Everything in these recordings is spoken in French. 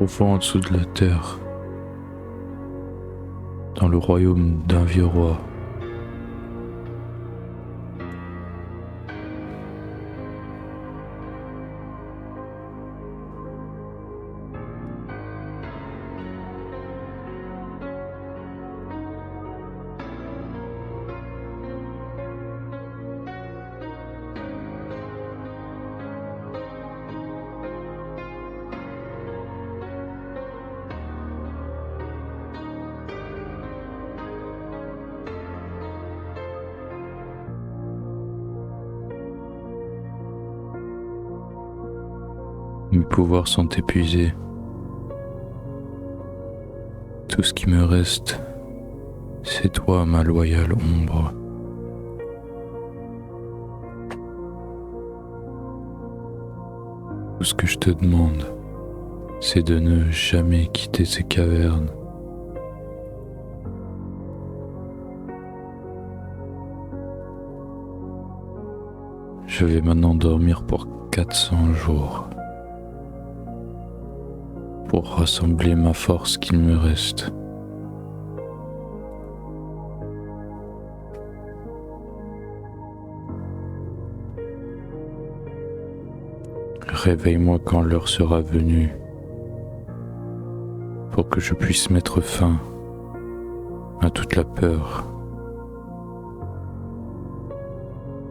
profond en dessous de la terre, dans le royaume d'un vieux roi. Mes pouvoirs sont épuisés. Tout ce qui me reste, c'est toi, ma loyale ombre. Tout ce que je te demande, c'est de ne jamais quitter ces cavernes. Je vais maintenant dormir pour 400 jours. Pour rassembler ma force qu'il me reste. Réveille-moi quand l'heure sera venue, pour que je puisse mettre fin à toute la peur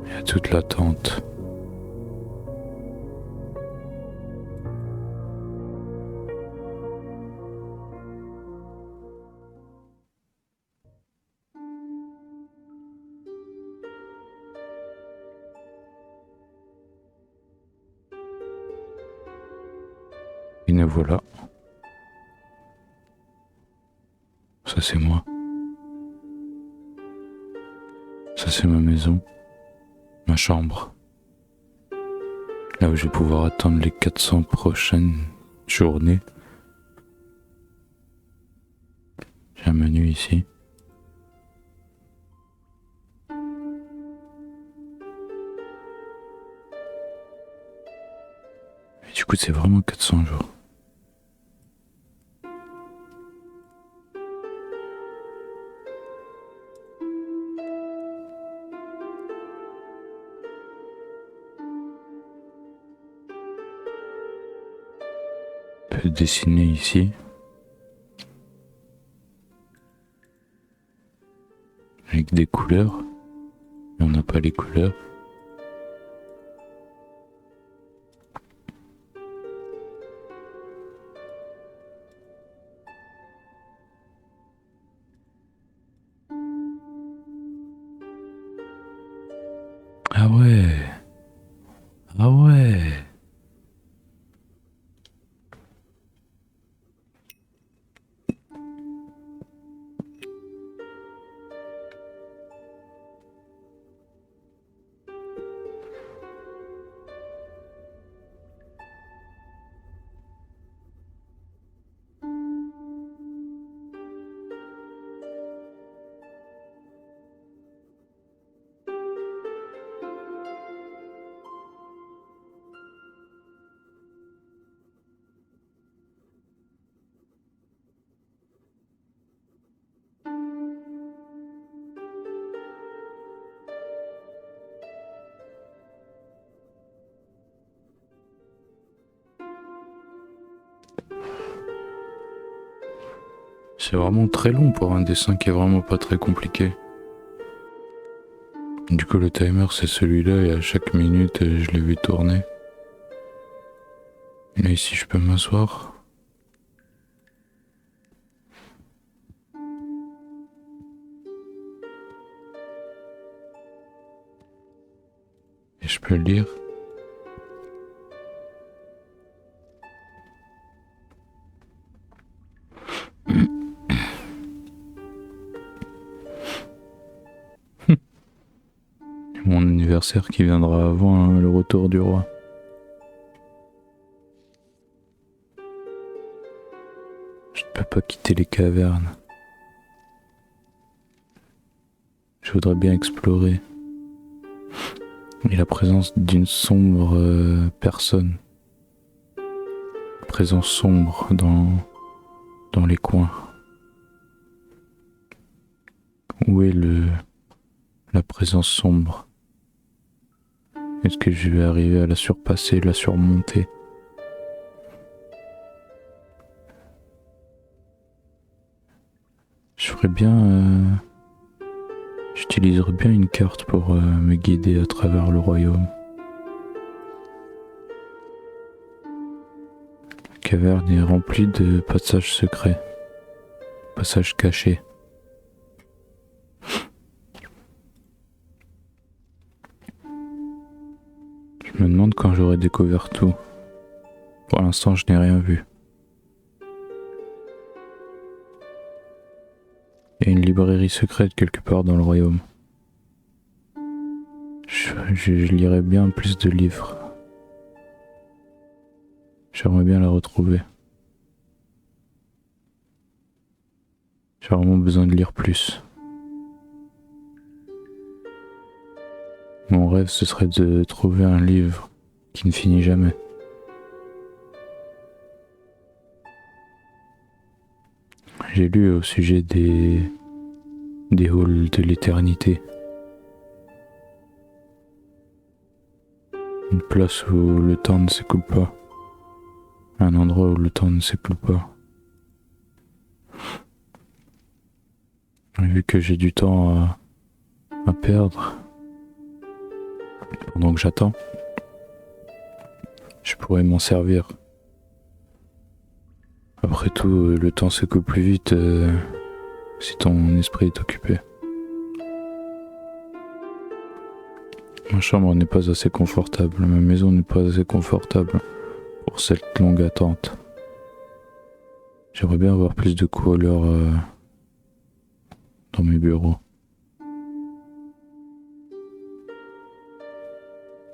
et à toute l'attente. Et nous voilà. Ça c'est moi. Ça c'est ma maison, ma chambre. Là où je vais pouvoir attendre les 400 prochaines journées. J'ai un menu ici. Et du coup c'est vraiment 400 jours. Je peux dessiner ici. Avec des couleurs. Mais on n'a pas les couleurs. Ah ouais. Ah ouais. C'est vraiment très long pour un dessin qui est vraiment pas très compliqué. Du coup le timer c'est celui-là et à chaque minute je l'ai vu tourner. Et là ici je peux m'asseoir. Et je peux le lire. Mon anniversaire qui viendra avant le retour du roi. Je ne peux pas quitter les cavernes. Je voudrais bien explorer. Et la présence d'une sombre personne présence sombre dans les coins. Où est la présence sombre? Est-ce que je vais arriver à la surpasser, la surmonter? Je ferais bien... J'utiliserais bien une carte pour me guider à travers le royaume. La caverne est remplie de passages secrets, passages cachés. Je me demande quand j'aurai découvert tout. Pour l'instant, je n'ai rien vu. Il y a une librairie secrète quelque part dans le royaume. Je lirai bien plus de livres. J'aimerais bien la retrouver. J'ai vraiment besoin de lire plus. Mon rêve, ce serait de trouver un livre qui ne finit jamais. J'ai lu au sujet des halls de l'éternité. Une place où le temps ne s'écoule pas. Un endroit où le temps ne s'écoule pas. Et vu que j'ai du temps à perdre, pendant que j'attends, je pourrais m'en servir. Après tout, le temps s'écoule plus vite si ton esprit est occupé. Ma chambre n'est pas assez confortable, ma maison n'est pas assez confortable pour cette longue attente. J'aimerais bien avoir plus de couleurs dans mes bureaux.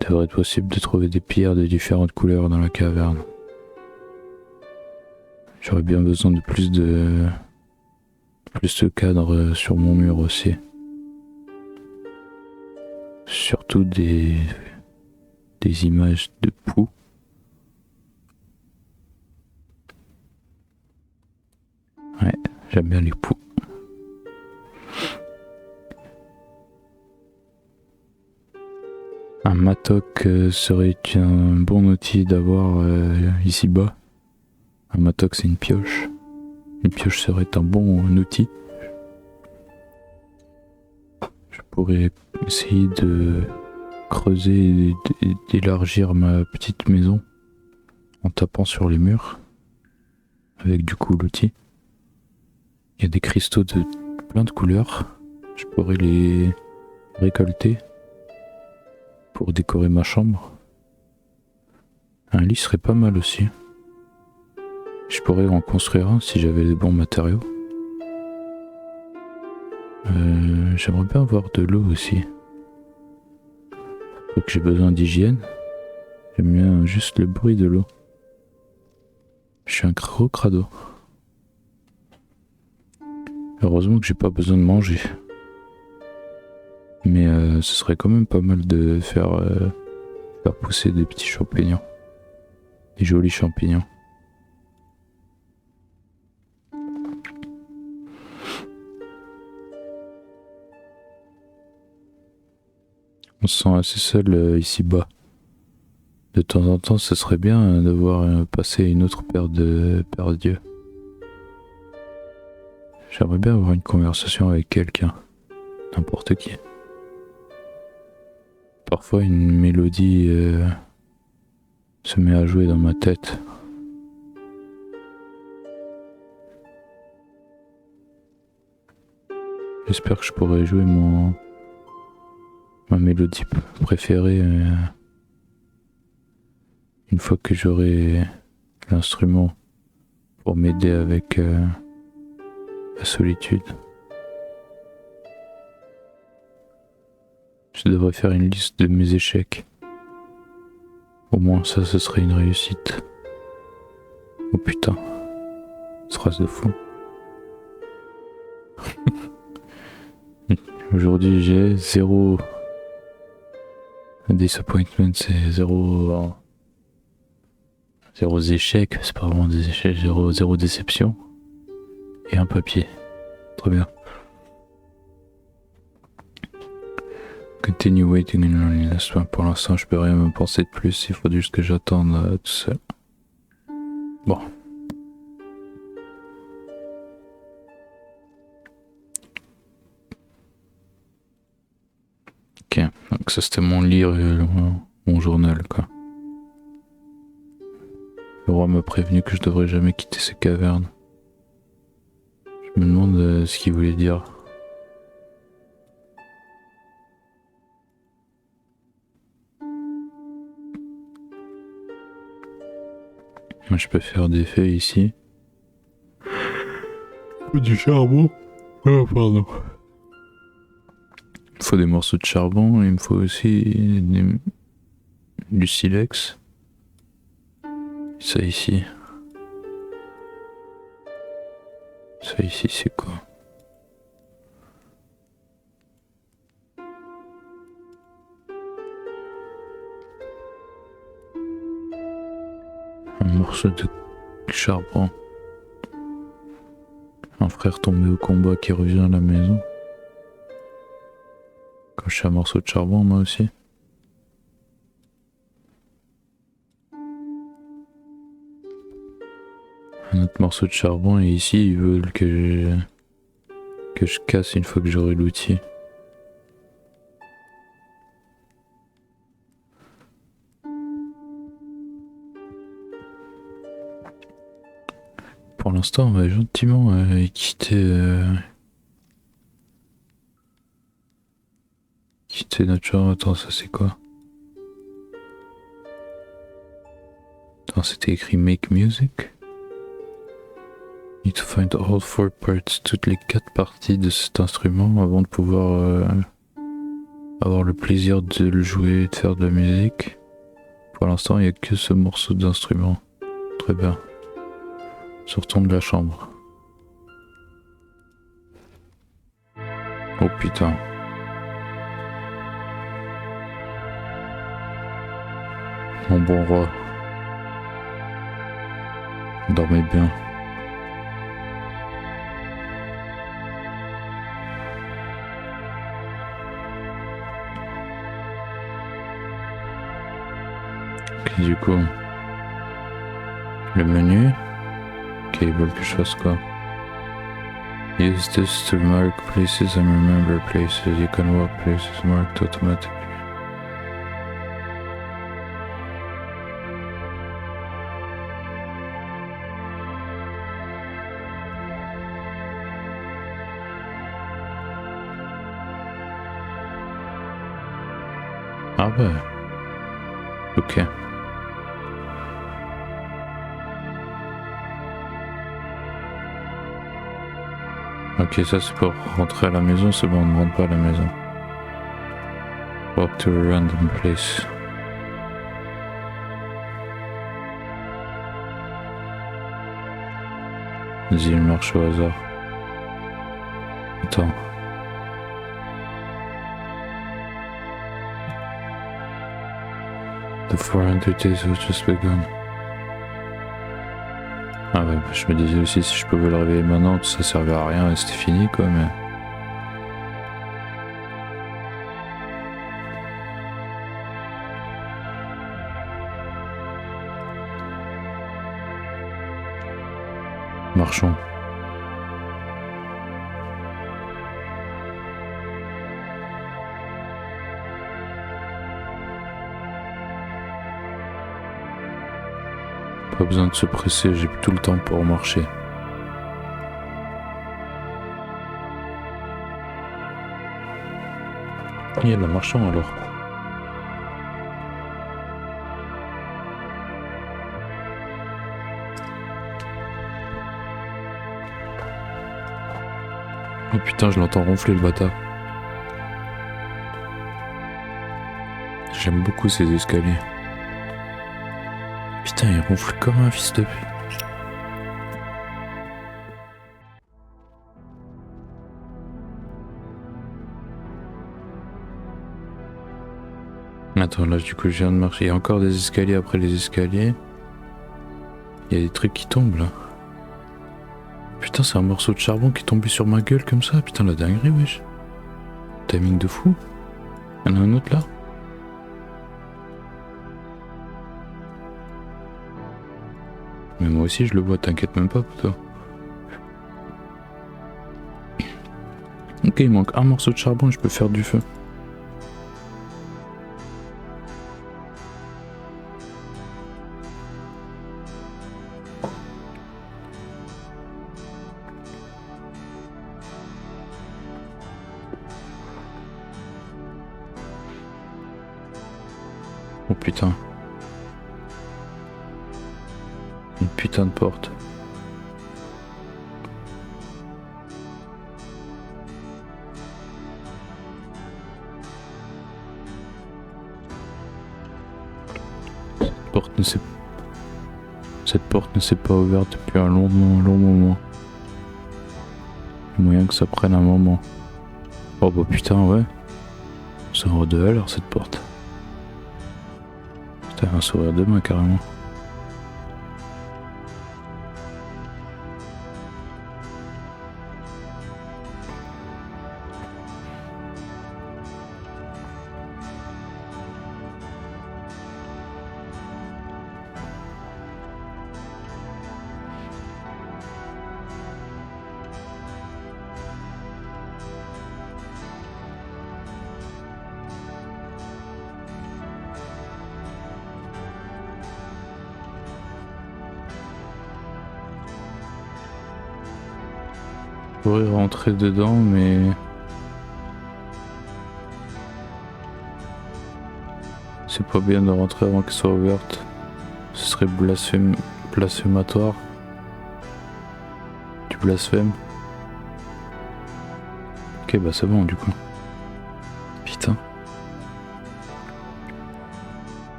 Il devrait être possible de trouver des pierres de différentes couleurs dans la caverne. J'aurais bien besoin de plus de cadres sur mon mur aussi. Surtout des images de poux. Ouais, j'aime bien les poux. Un mattock serait un bon outil d'avoir ici-bas. Un mattock, c'est une pioche. Une pioche serait un bon outil. Je pourrais essayer de creuser et d'élargir ma petite maison en tapant sur les murs avec du coup l'outil. Il y a des cristaux de plein de couleurs. Je pourrais les récolter pour décorer ma chambre. Un lit serait pas mal aussi. Je pourrais en construire un si j'avais les bons matériaux. J'aimerais bien avoir de l'eau aussi. Faut que j'ai besoin d'hygiène. J'aime bien juste le bruit de l'eau. Je suis un gros crado. Heureusement que j'ai pas besoin de manger. Mais ce serait quand même pas mal de faire pousser des petits champignons. Des jolis champignons. On se sent assez seul ici-bas. De temps en temps, ce serait bien de voir passer une autre paire d'yeux. J'aimerais bien avoir une conversation avec quelqu'un. N'importe qui. Parfois, une mélodie se met à jouer dans ma tête. J'espère que je pourrai jouer ma mélodie préférée une fois que j'aurai l'instrument pour m'aider avec la solitude. Je devrais faire une liste de mes échecs. Au moins ça, ce serait une réussite. Oh putain, phrase de fou. Aujourd'hui j'ai 0 disappointment, c'est 0 Zéro échec, c'est pas vraiment des échecs, zéro déception. Et un papier. Très bien. Continue waiting in loneliness. Pour l'instant, je peux rien me penser de plus. Il faut juste que j'attende tout seul. Bon. Ok, donc ça c'était mon livre, mon journal quoi. Le roi m'a prévenu que je devrais jamais quitter ces cavernes. Je me demande ce qu'il voulait dire. Moi je peux faire des feuilles ici. Ou du charbon. Oh pardon. Il faut des morceaux de charbon et il me faut aussi du silex. Ça ici. Ça ici c'est quoi? Un morceau de charbon. Un frère tombé au combat qui revient à la maison. Quand je suis un morceau de charbon moi aussi. Un autre morceau de charbon et ici ils veulent que je casse une fois que j'aurai l'outil. Pour l'instant on va gentiment quitter notre champ. Attends, ça c'est quoi? Attends, c'était écrit make music. Need to find all 4 parts, toutes les 4 parties de cet instrument avant de pouvoir avoir le plaisir de le jouer et de faire de la musique. Pour l'instant, il n'y a que ce morceau d'instrument. Très bien. Sortons de la chambre. Oh putain. Mon bon roi. Dormez bien. Ok, du coup, le menu. Ok, ils veulent que je fasse quoi? Use this to mark places and remember places. You can walk places marked automatically. Ah ouais. Ok. Ok, ça c'est pour rentrer à la maison, c'est bon, on ne rentre pas à la maison. Walk to a random place. Vas-y, il marche au hasard. Attends. The 400 days have just begun. Ah ouais, bah je me disais aussi si je pouvais le réveiller maintenant, ça servait à rien et c'était fini quoi, mais... Marchons. Pas besoin de se presser, j'ai tout le temps pour marcher. Il y a de la marchand alors. Oh putain, je l'entends ronfler le bâtard. J'aime beaucoup ces escaliers. Putain, il ronfle comme un fils de pute. Attends, là du coup je viens de marcher. Il y a encore des escaliers après les escaliers. Il y a des trucs qui tombent là. Putain, c'est un morceau de charbon qui est tombé sur ma gueule comme ça. Putain, la dinguerie, wesh. Timing de fou. Il y en a un autre là. Mais moi aussi je le vois, t'inquiète même pas pour toi. Ok, il manque un morceau de charbon et je peux faire du feu. Oh putain. Une putain de porte. Cette porte ne s'est pas ouverte depuis un long moment. Il y a moyen que ça prenne un moment. Oh bah putain, ouais. Ça aura de alors cette porte. Putain, un sourire de main carrément. Je pourrais rentrer dedans, mais c'est pas bien de rentrer avant qu'elle soit ouverte. Ce serait blasphématoire. Du blasphème. Ok, bah c'est bon du coup. Putain.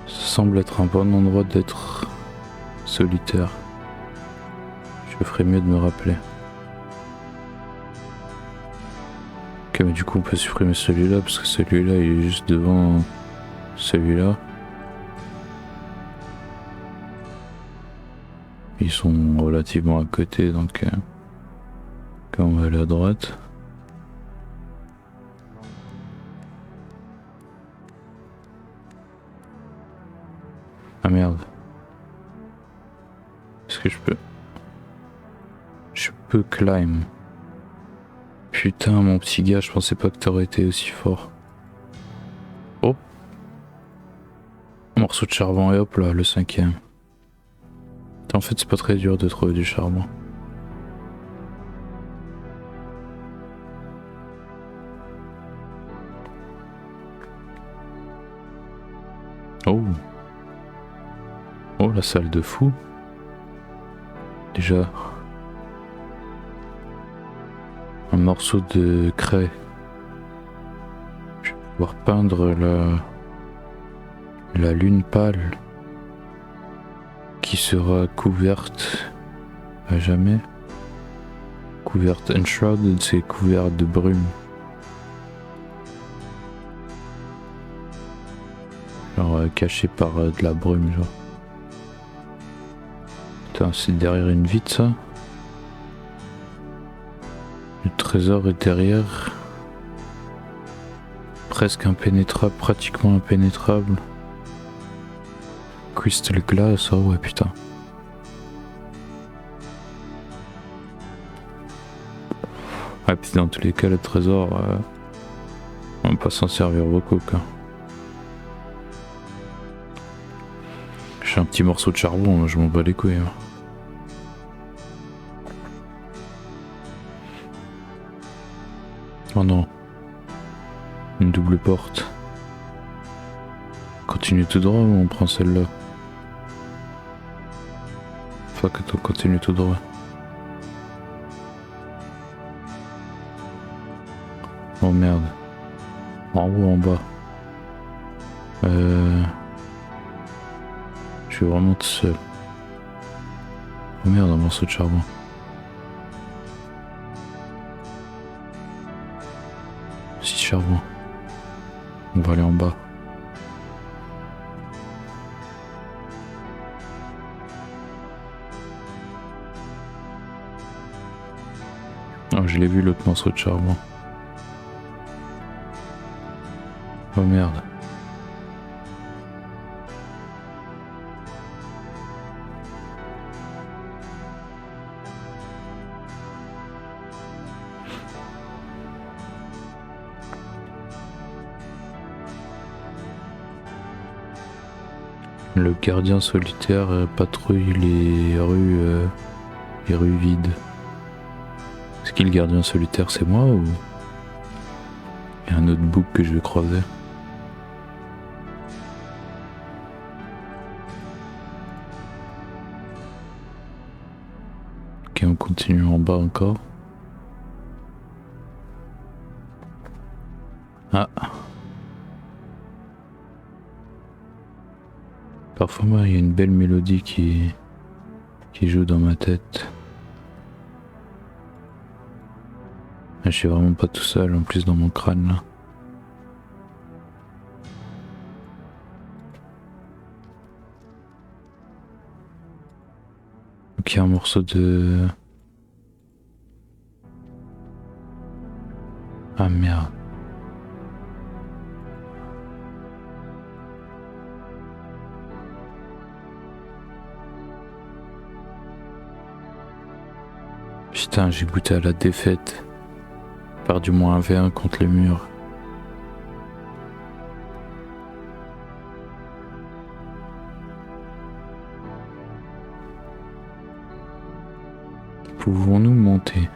Ça semble être un bon endroit d'être solitaire. Je ferais mieux de me rappeler. Ok, mais du coup on peut supprimer celui-là parce que celui-là il est juste devant celui-là. Ils sont relativement à côté donc quand on va aller à droite. Ah merde. Est-ce que je peux... Je peux climb. Putain mon petit gars, je pensais pas que t'aurais été aussi fort. Oh. Morceau de charbon et hop là, le 5e. En fait c'est pas très dur de trouver du charbon. Oh. Oh la salle de fou. Déjà. Un morceau de craie. Je vais pouvoir peindre la lune pâle qui sera couverte à jamais. Couverte enshrouded, c'est couvert de brume. Genre caché par de la brume genre. Putain, c'est derrière une vitre ça. Le trésor est derrière. Presque impénétrable, pratiquement impénétrable. Crystal Glass, oh ouais putain. Ouais puis dans tous les cas le trésor, on va pas s'en servir beaucoup quoi. J'ai un petit morceau de charbon, je m'en bats les couilles. Hein. Oh non. Une double porte. Continue tout droit ou on prend celle-là? Fuck, attends, continue tout droit. Oh merde. En haut ou en bas? Je suis vraiment tout seul. Oh merde, un morceau de charbon. Si charbon. On va aller en bas. Oh, je l'ai vu l'autre morceau de charbon. Oh merde. Le gardien solitaire patrouille les rues vides. Est-ce qu'il le gardien solitaire, c'est moi ou il y a un autre bouc que je vais croiser? Ok, on continue en bas encore. Ah. Parfois, il y a une belle mélodie qui joue dans ma tête. Je suis vraiment pas tout seul en plus dans mon crâne là. Ok, un morceau de... Ah merde. Putain, j'ai goûté à la défaite. Par du moins un V1 contre le mur. Pouvons-nous monter?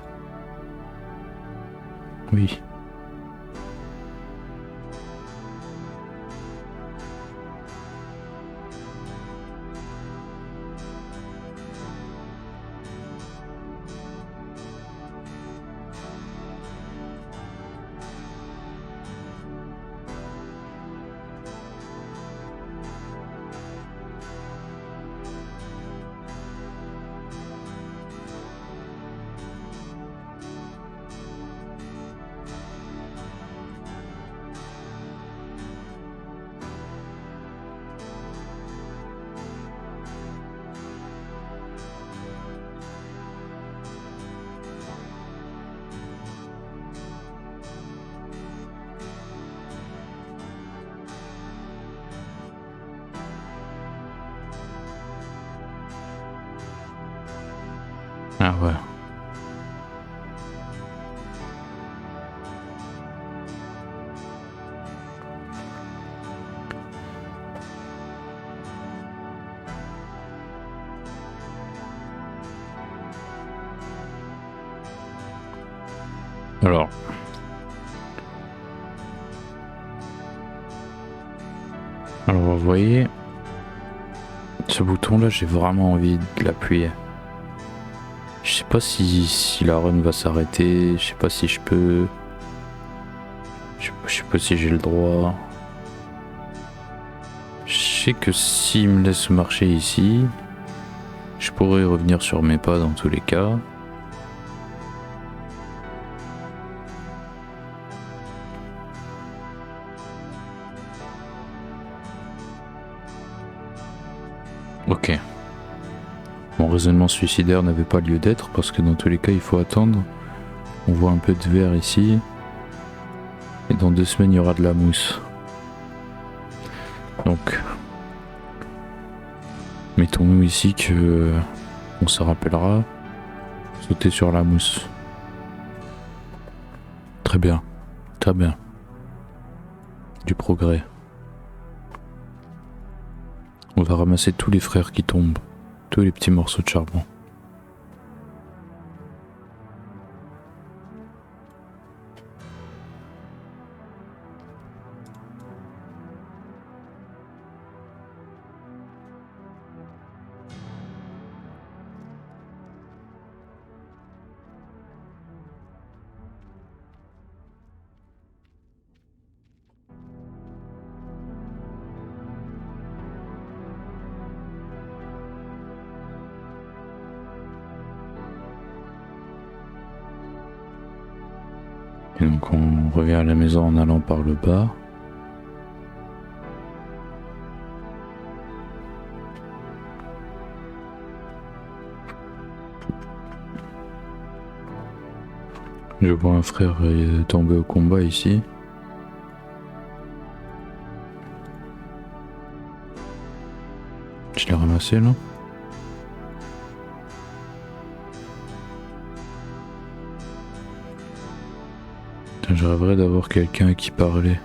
Oui. Ah ouais. Alors vous voyez, ce bouton là, j'ai vraiment envie de l'appuyer. Je sais pas si la run va s'arrêter, je sais pas si je peux... Je sais pas si j'ai le droit. Je sais que s'il me laisse marcher ici, je pourrais revenir sur mes pas dans tous les cas. Ok. Mon raisonnement suicidaire n'avait pas lieu d'être parce que dans tous les cas il faut attendre. On voit un peu de verre ici. Et dans 2 semaines il y aura de la mousse. Donc mettons-nous ici que on se rappellera sauter sur la mousse. Très bien, très bien. Du progrès. On va ramasser tous les frères qui tombent, tous les petits morceaux de charbon. Et donc on revient à la maison en allant par le bas. Je vois un frère tomber au combat ici. Je l'ai ramassé là. Je rêverais d'avoir quelqu'un à qui parler.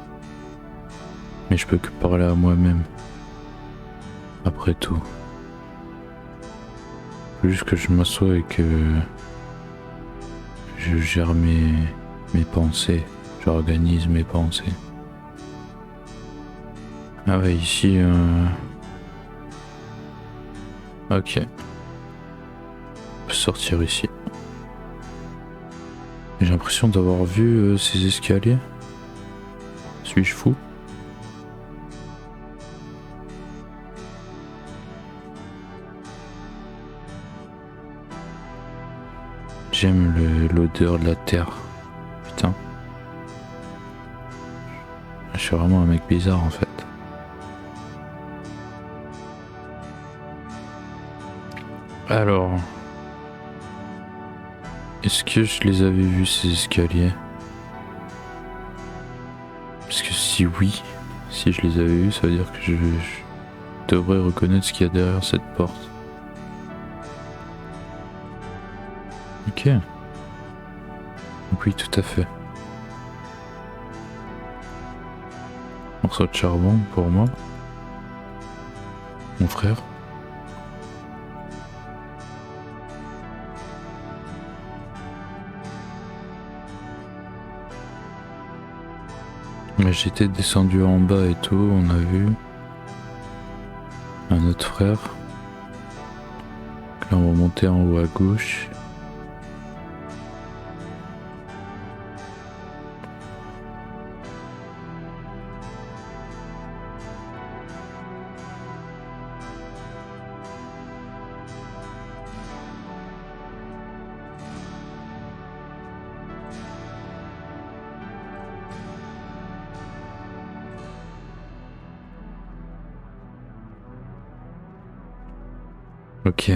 Mais je peux que parler à moi-même. Après tout. Faut juste que je m'assoie et que je gère mes pensées. J'organise mes pensées. Ah ouais, ici... Ok. On peut sortir ici. J'ai l'impression d'avoir vu ces escaliers. Suis-je fou? J'aime l'odeur de la terre. Putain. Je suis vraiment un mec bizarre en fait. Alors... Est-ce que je les avais vus ces escaliers? Parce que si oui, si je les avais vus, ça veut dire que je devrais reconnaître ce qu'il y a derrière cette porte. Ok. Oui, tout à fait. Morceau de charbon pour moi. Mon frère. Mais j'étais descendu en bas et tout, on a vu un autre frère. Là on va monter en haut à gauche. Ok.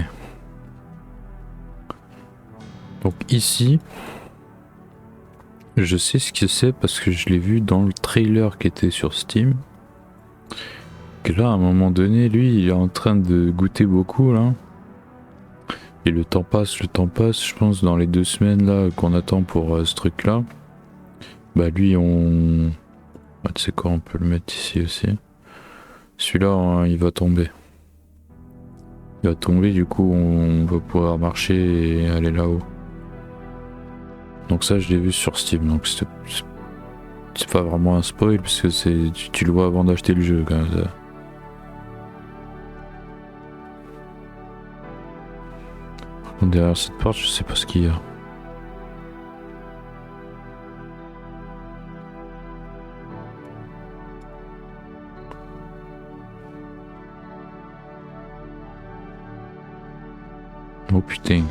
Donc ici, je sais ce que c'est parce que je l'ai vu dans le trailer qui était sur Steam. Que là, à un moment donné, lui, il est en train de goûter beaucoup là. Et le temps passe, je pense dans les 2 semaines là qu'on attend pour ce truc là. Bah lui on... Bah, tu sais quoi, on peut le mettre ici aussi. Celui-là, hein, il va tomber. Il va tomber, du coup on va pouvoir marcher et aller là-haut. Donc ça je l'ai vu sur Steam, donc c'est pas vraiment un spoil parce que tu le vois avant d'acheter le jeu quand même. Ça. Par contre derrière cette porte je sais pas ce qu'il y a. Oh putain.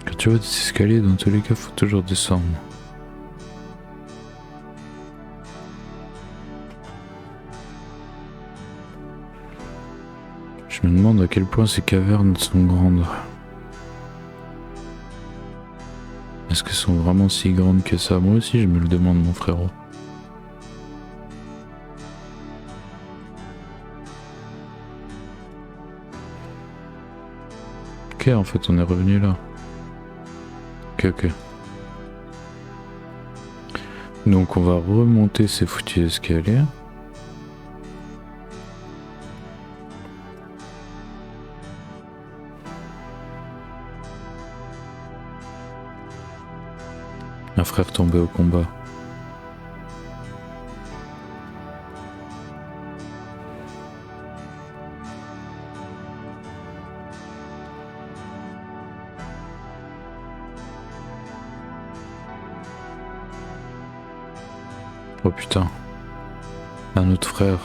Quand tu vois des escaliers, dans tous les cas, faut toujours descendre. Je me demande à quel point ces cavernes sont grandes. Est-ce qu'elles sont vraiment si grandes que ça? Moi aussi je me le demande, mon frérot. Ok, en fait on est revenu là. Ok. Donc on va remonter ces foutus escaliers. Un frère tombé au combat. Oh putain. Un autre frère.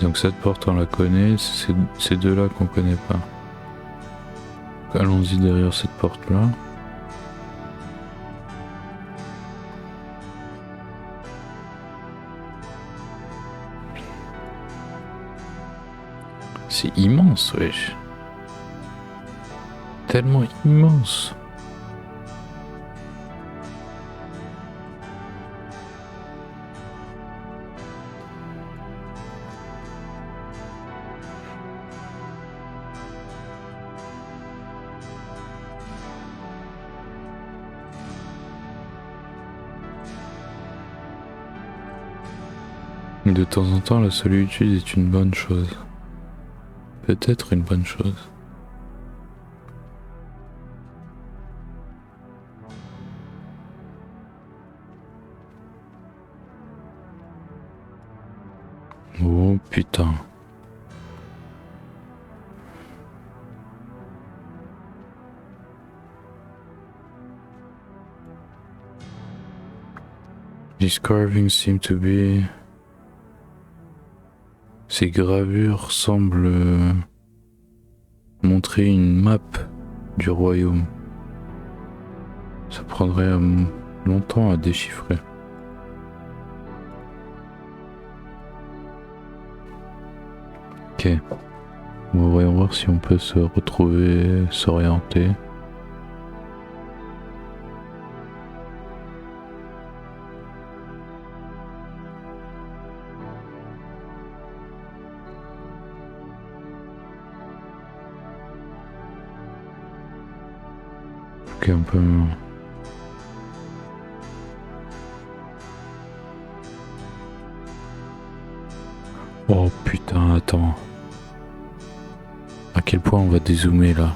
Donc cette porte on la connaît, c'est ces deux là qu'on connaît pas. Allons-y derrière cette porte-là. C'est immense, wesh. Tellement immense. De temps en temps, la solitude est une bonne chose. Peut-être une bonne chose. Oh putain. These carvings seem to be... Ces gravures semblent montrer une map du royaume. Ça prendrait longtemps à déchiffrer. Ok. On va voir si on peut se retrouver, s'orienter. Ok, on peut... Oh putain, attends. À quel point on va dézoomer là?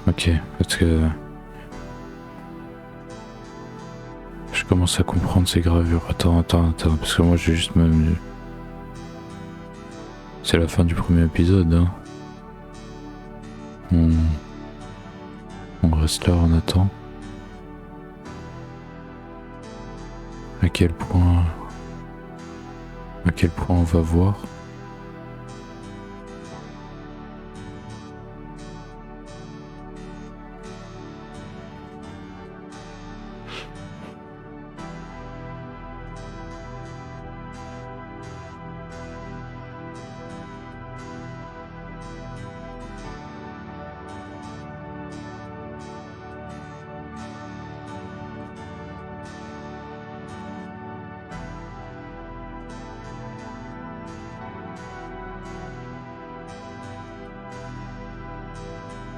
Ok, parce que... Je commence à comprendre ces gravures. Attends, parce que moi j'ai juste même... C'est la fin du premier épisode, hein. On reste là, on attend. À quel point on va voir?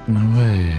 Ouais.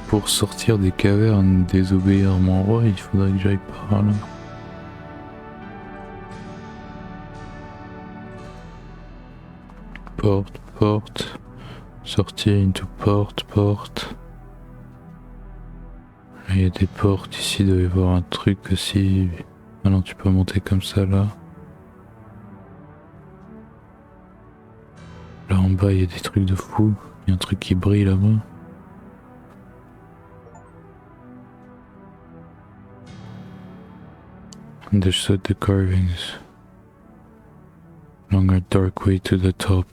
Pour sortir des cavernes, désobéir à mon roi, il faudrait que j'aille par là. Porte. Sortir into porte. Il y a des portes ici, il doit y avoir un truc aussi. Ah non, tu peux monter comme ça là. Là en bas, il y a des trucs de fou. Il y a un truc qui brille là-bas. Understood the carvings. Longer dark way to the top.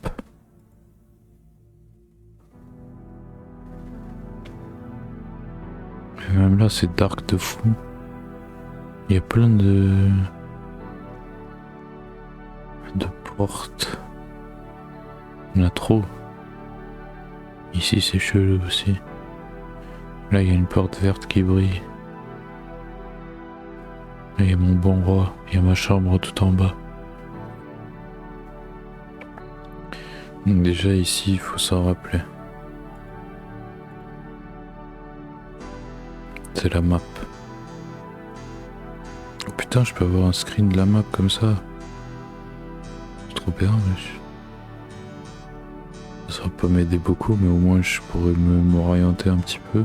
Et même là c'est dark de fou. Il y a plein de portes. Il y en a trop. Ici c'est chelou aussi. Là il y a une porte verte qui brille. Là il y a mon bon roi. Il y a ma chambre tout en bas. Donc déjà ici, il faut s'en rappeler. C'est la map. Oh putain, je peux avoir un screen de la map comme ça. C'est trop bien, wesh. Ça va pas m'aider beaucoup, mais au moins je pourrais m'orienter un petit peu.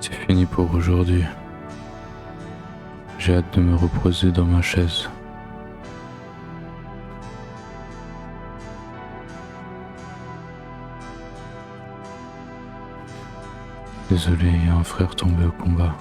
C'est fini pour aujourd'hui. J'ai hâte de me reposer dans ma chaise. Désolé, il y a un frère tombé au combat.